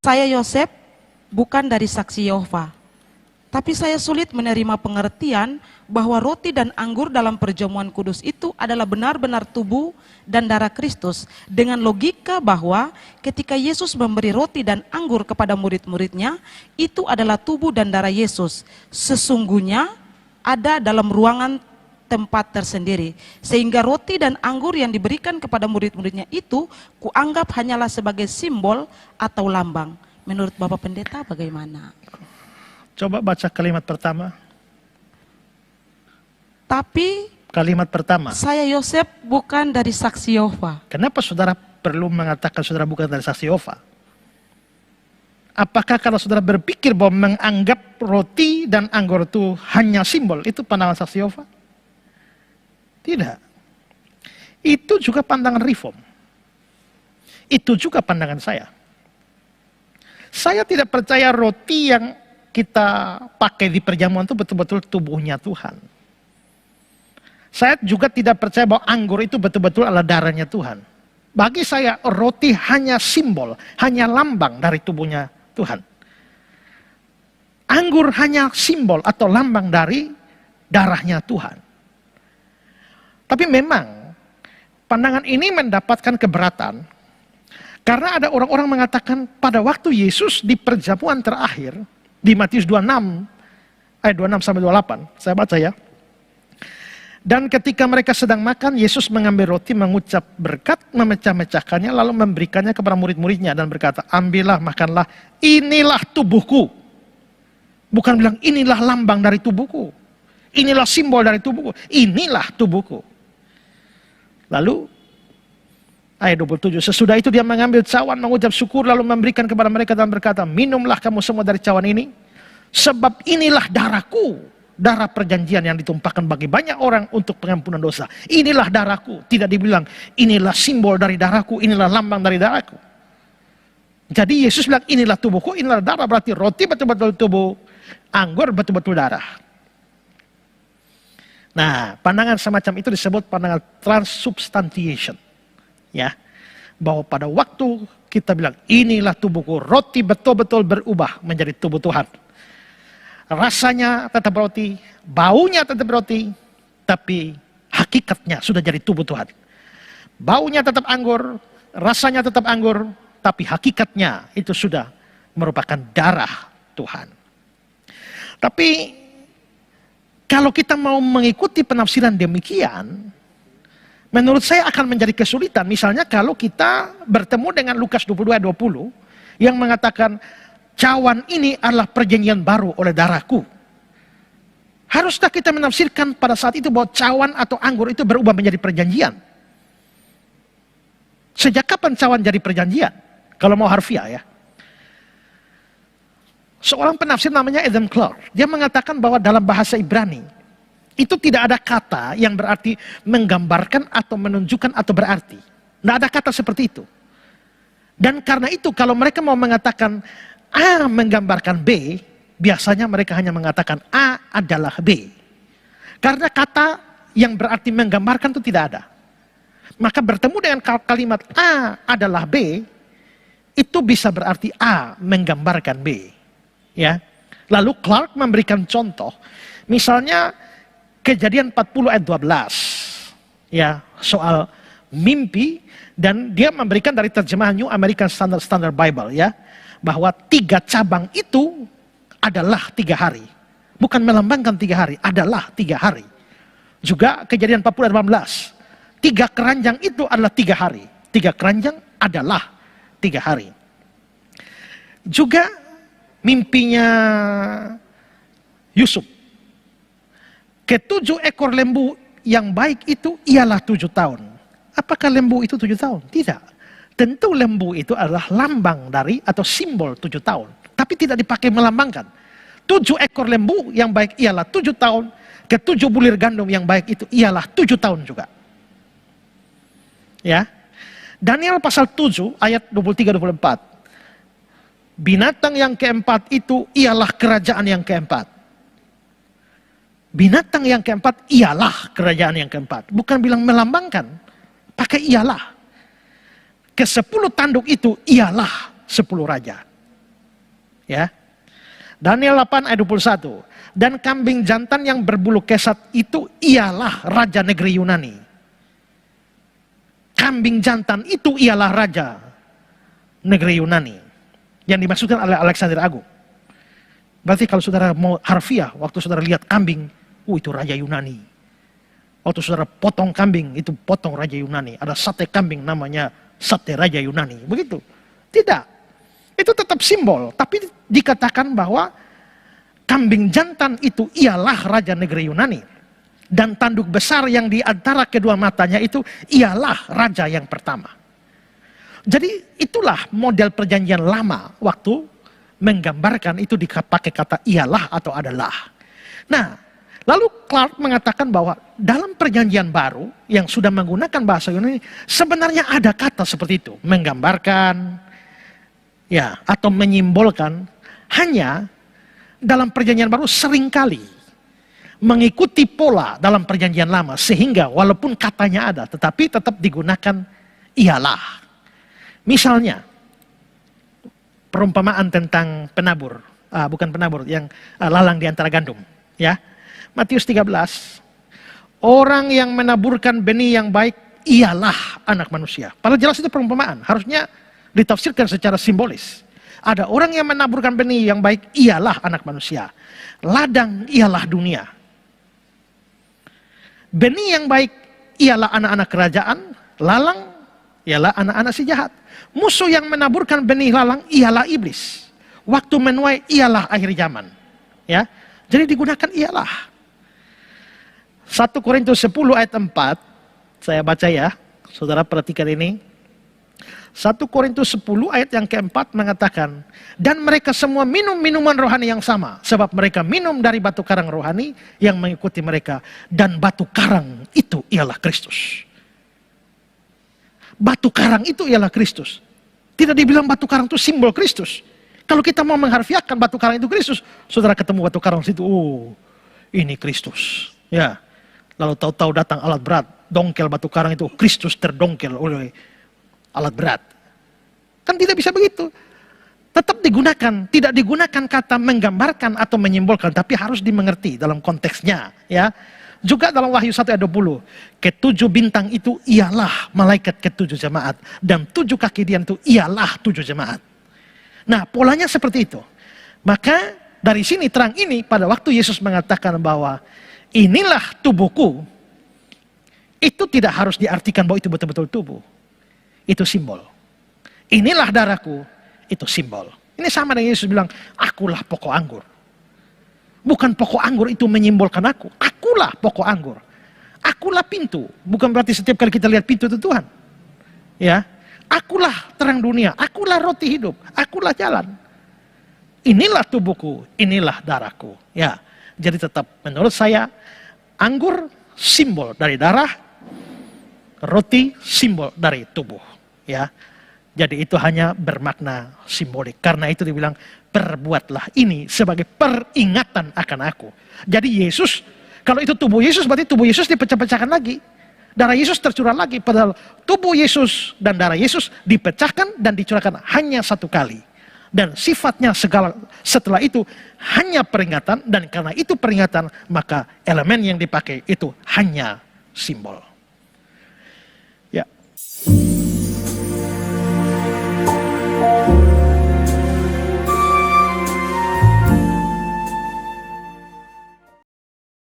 Saya Yosef bukan dari saksi Yehova, tapi saya sulit menerima pengertian bahwa roti dan anggur dalam perjamuan kudus itu adalah benar-benar tubuh dan darah Kristus, dengan logika bahwa ketika Yesus memberi roti dan anggur kepada murid-muridnya, itu adalah tubuh dan darah Yesus. Sesungguhnya ada dalam ruangan tempat tersendiri, sehingga roti dan anggur yang diberikan kepada murid-muridnya itu kuanggap hanyalah sebagai simbol atau lambang. Menurut Bapak Pendeta bagaimana? Coba baca kalimat pertama. Tapi Kalimat pertama. saya Yosef bukan dari saksi Yehova. Kenapa saudara perlu mengatakan saudara bukan dari saksi Yehova? Apakah kalau saudara berpikir bahwa menganggap roti dan anggur itu hanya simbol, itu pandangan saksi Yehova? Tidak. Itu juga pandangan reform. Itu juga pandangan saya. Saya tidak percaya roti yang kita pakai di perjamuan itu betul-betul tubuhnya Tuhan. Saya juga tidak percaya bahwa anggur itu betul-betul adalah darahnya Tuhan. Bagi saya roti hanya simbol, hanya lambang dari tubuhnya Tuhan. Anggur hanya simbol atau lambang dari darahnya Tuhan. Tapi memang pandangan ini mendapatkan keberatan karena ada orang-orang mengatakan pada waktu Yesus di perjamuan terakhir di Matius 26 ayat 26 sampai 28. Saya baca ya. Dan ketika mereka sedang makan, Yesus mengambil roti, mengucap berkat, memecah-mecahkannya, lalu memberikannya kepada murid-muridnya dan berkata, ambillah, makanlah, inilah tubuhku. Bukan bilang, inilah lambang dari tubuhku. Inilah simbol dari tubuhku. Inilah tubuhku. Lalu, ayat 27, sesudah itu dia mengambil cawan, mengucap syukur, lalu memberikan kepada mereka dan berkata, minumlah kamu semua dari cawan ini, sebab inilah darahku. Darah perjanjian yang ditumpahkan bagi banyak orang untuk pengampunan dosa. Inilah darahku. Tidak dibilang, inilah simbol dari darahku, inilah lambang dari darahku. Jadi Yesus bilang, inilah tubuhku, inilah darah. Berarti roti betul-betul tubuh, anggur betul-betul darah. Nah, pandangan semacam itu disebut pandangan transubstantiation. Ya, bahwa pada waktu kita bilang, inilah tubuhku, roti betul-betul berubah menjadi tubuh Tuhan. Rasanya tetap roti, baunya tetap roti, tapi hakikatnya sudah jadi tubuh Tuhan. Baunya tetap anggur, rasanya tetap anggur, tapi hakikatnya itu sudah merupakan darah Tuhan. Tapi kalau kita mau mengikuti penafsiran demikian, menurut saya akan menjadi kesulitan. Misalnya kalau kita bertemu dengan Lukas 22:20 yang mengatakan, cawan ini adalah perjanjian baru oleh darahku. Haruskah kita menafsirkan pada saat itu bahwa cawan atau anggur itu berubah menjadi perjanjian? Sejak kapan cawan jadi perjanjian? Kalau mau harfiah ya. Seorang penafsir namanya Adam Clark, dia mengatakan bahwa dalam bahasa Ibrani, itu tidak ada kata yang berarti menggambarkan atau menunjukkan atau berarti. Tidak ada kata seperti itu. Dan karena itu kalau mereka mau mengatakan A menggambarkan B, biasanya mereka hanya mengatakan A adalah B. Karena kata yang berarti menggambarkan itu tidak ada. Maka bertemu dengan kalimat A adalah B, itu bisa berarti A menggambarkan B. Ya. Lalu Clark memberikan contoh, misalnya Kejadian 40 ayat 12. Ya, soal mimpi, dan dia memberikan dari terjemahan New American Standard Bible ya. Bahwa 3 cabang itu adalah 3 hari. Bukan melambangkan 3 hari, adalah 3 hari. Juga Kejadian 40 ayat 18. 3 keranjang itu adalah 3 hari. 3 keranjang adalah 3 hari. Juga mimpinya Yusuf. Ke-7 ekor lembu yang baik itu ialah 7 tahun. Apakah lembu itu 7 tahun? Tidak. Tentu lembu itu adalah lambang dari atau simbol 7 tahun. Tapi tidak dipakai melambangkan. 7 ekor lembu yang baik ialah 7 tahun. Ke-7 bulir gandum yang baik itu ialah 7 tahun juga. Ya. Daniel pasal 7 ayat 23-24. Binatang yang keempat itu ialah kerajaan yang keempat. Binatang yang keempat ialah kerajaan yang keempat. Bukan bilang melambangkan. Pakai ialah. Ke-10 tanduk itu ialah 10 raja. Ya. Daniel 8 ayat 21. Dan kambing jantan yang berbulu kesat itu ialah raja negeri Yunani. Kambing jantan itu ialah raja negeri Yunani. Yang dimaksudkan oleh Alexander Agung. Berarti kalau saudara mau harfiah, waktu saudara lihat kambing, itu raja Yunani. Waktu saudara potong kambing, itu potong raja Yunani. Ada sate kambing namanya sate raja Yunani. Begitu. Tidak. Itu tetap simbol. Tapi dikatakan bahwa kambing jantan itu ialah raja negeri Yunani. Dan tanduk besar yang di antara kedua matanya itu ialah raja yang pertama. Jadi itulah model perjanjian lama waktu menggambarkan itu dipakai kata ialah atau adalah. Nah, lalu Clark mengatakan bahwa dalam perjanjian baru yang sudah menggunakan bahasa Yunani sebenarnya ada kata seperti itu, menggambarkan ya atau menyimbolkan, hanya dalam perjanjian baru seringkali mengikuti pola dalam perjanjian lama sehingga walaupun katanya ada tetapi tetap digunakan ialah. Misalnya perumpamaan tentang penabur, bukan penabur, yang lalang di antara gandum, ya. Matius 13, orang yang menaburkan benih yang baik ialah anak manusia. Padahal jelas itu perumpamaan, harusnya ditafsirkan secara simbolis. Ada orang yang menaburkan benih yang baik ialah anak manusia. Ladang ialah dunia. Benih yang baik ialah anak-anak kerajaan, lalang ialah anak-anak si jahat. Musuh yang menaburkan benih lalang ialah iblis. Waktu menuai ialah akhir zaman. Ya, jadi digunakan ialah. 1 Korintus 10 ayat 4, saya baca ya, saudara perhatikan ini. 1 Korintus 10 ayat yang keempat mengatakan, dan mereka semua minum minuman rohani yang sama, sebab mereka minum dari batu karang rohani yang mengikuti mereka, dan batu karang itu ialah Kristus. Batu karang itu ialah Kristus. Tidak dibilang batu karang itu simbol Kristus. Kalau kita mau mengharfiahkan batu karang itu Kristus, saudara ketemu batu karang situ, oh ini Kristus. Ya, lalu tahu-tahu datang alat berat, dongkel batu karang itu, Kristus terdongkel oleh alat berat. Kan tidak bisa begitu. Tetap digunakan, tidak digunakan kata menggambarkan atau menyimbolkan, tapi harus dimengerti dalam konteksnya. Ya. Juga dalam Wahyu 1 ayat 20, ketujuh bintang itu ialah malaikat ketujuh jemaat, dan 7 kaki dia itu ialah 7 jemaat. Nah, polanya seperti itu. Maka dari sini terang ini pada waktu Yesus mengatakan bahwa inilah tubuhku, itu tidak harus diartikan bahwa itu betul-betul tubuh. Itu simbol. Inilah darahku, itu simbol. Ini sama dengan Yesus bilang, akulah pokok anggur. Bukan pokok anggur itu menyimbolkan aku. Akulah pokok anggur. Akulah pintu. Bukan berarti setiap kali kita lihat pintu itu Tuhan. Ya, akulah terang dunia. Akulah roti hidup. Akulah jalan. Inilah tubuhku. Inilah darahku. Ya, jadi tetap menurut saya anggur simbol dari darah, roti simbol dari tubuh. Ya, jadi itu hanya bermakna simbolik. Karena itu dibilang perbuatlah ini sebagai peringatan akan aku. Jadi Yesus, kalau itu tubuh Yesus, berarti tubuh Yesus dipecah-pecahkan lagi. Darah Yesus tercurah lagi. Padahal tubuh Yesus dan darah Yesus dipecahkan dan dicurahkan hanya satu kali. Dan sifatnya segala setelah itu hanya peringatan. Dan karena itu peringatan, maka elemen yang dipakai itu hanya simbol. Ya.